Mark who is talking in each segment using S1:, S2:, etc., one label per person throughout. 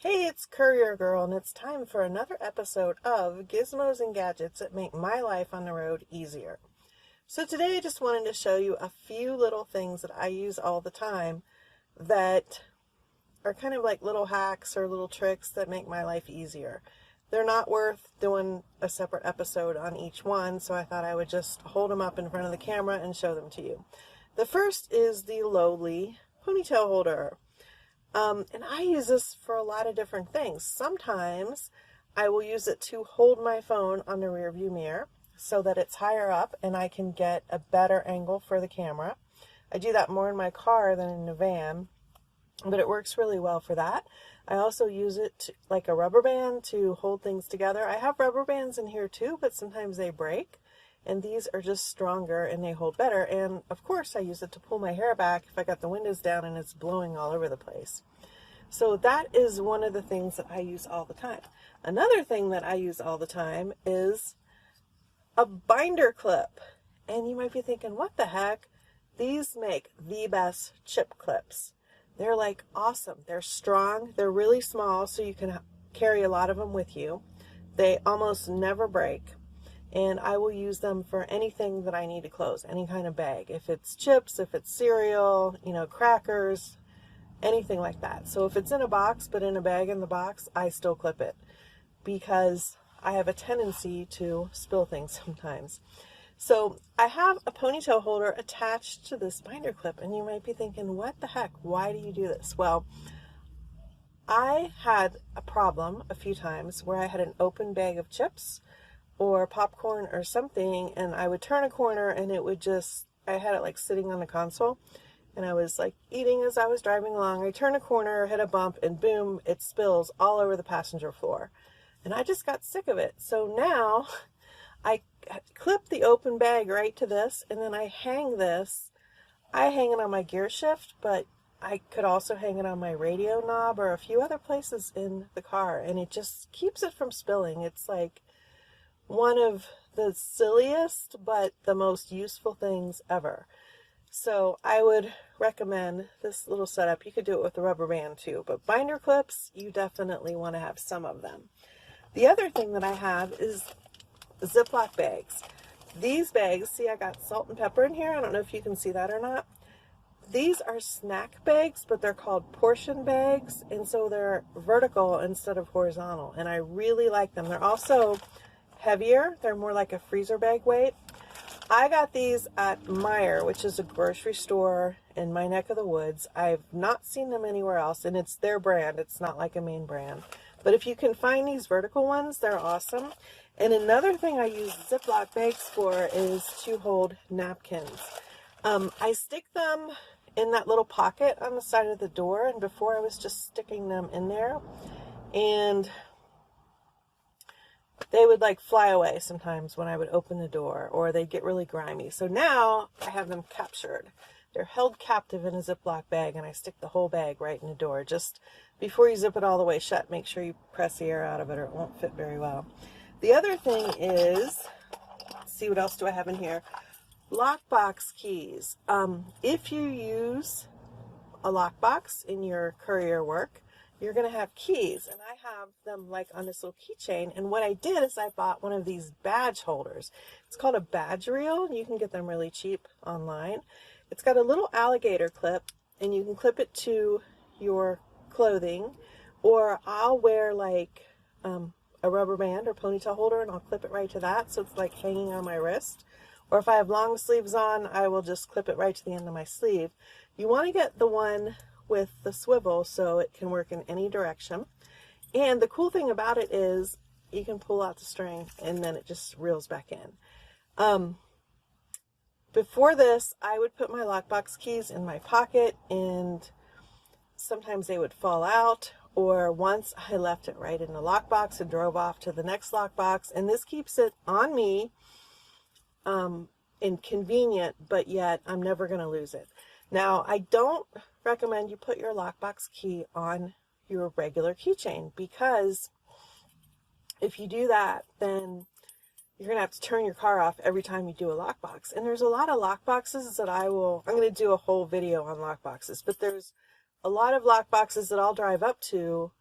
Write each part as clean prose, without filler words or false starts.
S1: Hey, it's Courier Girl, and it's time for another episode of Gizmos and Gadgets that make my life on the road easier. So today I just wanted to show you a few little things that I use all the time that are kind of like little hacks or little tricks that make my life easier. They're not worth doing a separate episode on each one, so I thought I would just hold them up in front of the camera and show them to you. The first is the lowly ponytail holder. And I use this for a lot of different things. Sometimes I will use it to hold my phone on the rear view mirror so that it's higher up and I can get a better angle for the camera. I do that more in my car than in the van, but it works really well for that. I also use it like a rubber band to hold things together. I have rubber bands in here too, but sometimes they break. And these are just stronger and they hold better. And of course I use it to pull my hair back if I got the windows down and it's blowing all over the place. So that is one of the things that I use all the time. Another thing that I use all the time is a binder clip. And you might be thinking, what the heck? These make the best chip clips. They're like awesome. They're strong. They're really small, so you can carry a lot of them with you. They almost never break. And I will use them for anything that I need to close, any kind of bag. If it's chips, if it's cereal, crackers, anything like that. So if it's in a box, but in a bag in the box, I still clip it because I have a tendency to spill things sometimes. So I have a ponytail holder attached to this binder clip, and you might be thinking, what the heck? Why do you do this? Well, I had a problem a few times where I had an open bag of chips or popcorn or something, and I would turn a corner and it would just, I had it like sitting on the console, and I was like eating as I was driving along. I turn a corner, hit a bump, and boom, it spills all over the passenger floor. And I just got sick of it. So now I clip the open bag right to this, and then I hang this. I hang it on my gear shift, but I could also hang it on my radio knob or a few other places in the car, and it just keeps it from spilling. It's like one of the silliest but the most useful things ever. So I would recommend this little setup. You could do it with a rubber band too, but binder clips, you definitely want to have some of them. The other thing that I have is ziploc bags. These bags, see, I got salt and pepper in here. I don't know if you can see that or not. These are snack bags, but they're called portion bags, and so they're vertical instead of horizontal, and I really like them. They're also heavier. They're more like a freezer bag weight. I got these at Meijer, which is a grocery store in my neck of the woods. I've not seen them anywhere else, and it's their brand. It's not like a main brand. But if you can find these vertical ones, they're awesome. And another thing I use Ziploc bags for is to hold napkins. I stick them in that little pocket on the side of the door, and before I was just sticking them in there, and they would like fly away sometimes when I would open the door, or they'd get really grimy. So now I have them captured. They're held captive in a Ziploc bag, and I stick the whole bag right in the door. Just before you zip it all the way shut, make sure you press the air out of it or it won't fit very well. The other thing is, let's see, what else do I have in here? Lockbox keys. If you use a lockbox in your courier work, you're going to have keys, and I have them like on this little keychain. And what I did is I bought one of these badge holders. It's called a badge reel, and you can get them really cheap online. It's got a little alligator clip, and you can clip it to your clothing, or I'll wear like a rubber band or ponytail holder, and I'll clip it right to that, so it's like hanging on my wrist. Or if I have long sleeves on, I will just clip it right to the end of my sleeve. You want to get the one with the swivel so it can work in any direction. And the cool thing about it is you can pull out the string and then it just reels back in. Before this, I would put my lockbox keys in my pocket, and sometimes they would fall out, or once I left it right in the lockbox and drove off to the next lockbox, and this keeps it on me, inconvenient, but yet I'm never going to lose it. Now, I don't recommend you put your lockbox key on your regular keychain, because if you do that, then you're going to have to turn your car off every time you do a lockbox. And there's a lot of lockboxes that I'm going to do a whole video on lockboxes, but there's a lot of lockboxes that I'll drive up to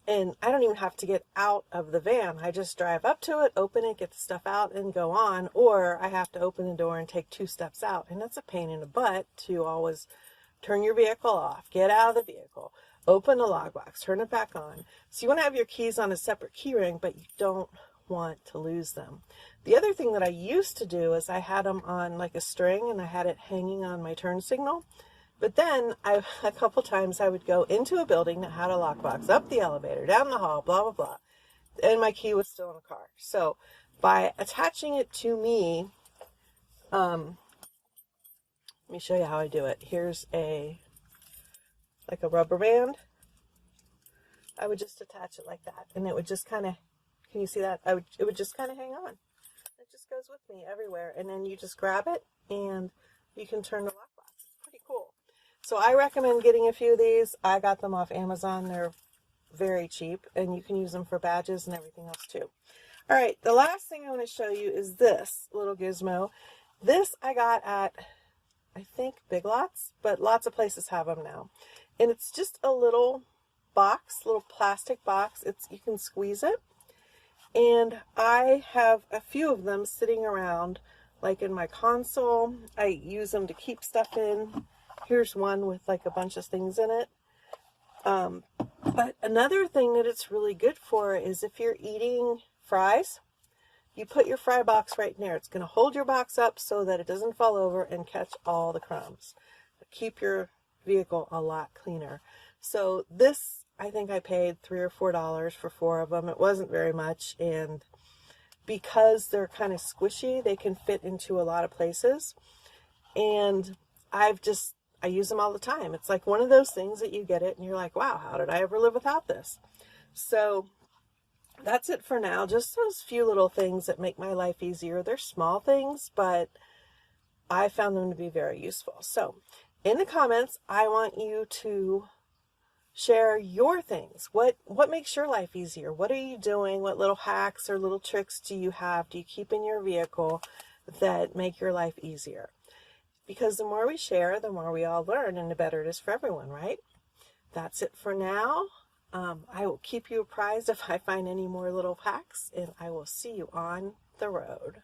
S1: And I don't even have to get out of the van. I just drive up to it, open it, get the stuff out, and go on. Or I have to open the door and take 2 steps out. And that's a pain in the butt to always turn your vehicle off, get out of the vehicle, open the log box, turn it back on. So you want to have your keys on a separate key ring, but you don't want to lose them. The other thing that I used to do is I had them on like a string and I had it hanging on my turn signal. But then a couple times I would go into a building that had a lockbox, up the elevator, down the hall, blah, blah, blah. And my key was still in the car. So by attaching it to me, let me show you how I do it. Here's like a rubber band. I would just attach it like that. And it would just kind of, can you see that? It would just kind of hang on. It just goes with me everywhere. And then you just grab it and you can turn the lockbox. It's pretty cool. So I recommend getting a few of these. I got them off Amazon. They're very cheap, and you can use them for badges and everything else too. All right, the last thing I want to show you is this little gizmo. This I got at, I think, Big Lots, but lots of places have them now. And it's just a little box, little plastic box. You can squeeze it. And I have a few of them sitting around, like in my console. I use them to keep stuff in. Here's one with like a bunch of things in it. But another thing that it's really good for is if you're eating fries, you put your fry box right in there. It's going to hold your box up so that it doesn't fall over and catch all the crumbs. Keep your vehicle a lot cleaner. So this, I think I paid $3 or $4 for 4 of them. It wasn't very much, and because they're kind of squishy, they can fit into a lot of places. And I use them all the time. It's like one of those things that you get it and you're like, wow, how did I ever live without this? So that's it for now. Just those few little things that make my life easier. They're small things, but I found them to be very useful. So in the comments, I want you to share your things. What makes your life easier? What are you doing? What little hacks or little tricks do you have? Do you keep in your vehicle that make your life easier? Because the more we share, the more we all learn, and the better it is for everyone, right? That's it for now. I will keep you apprised if I find any more little hacks, and I will see you on the road.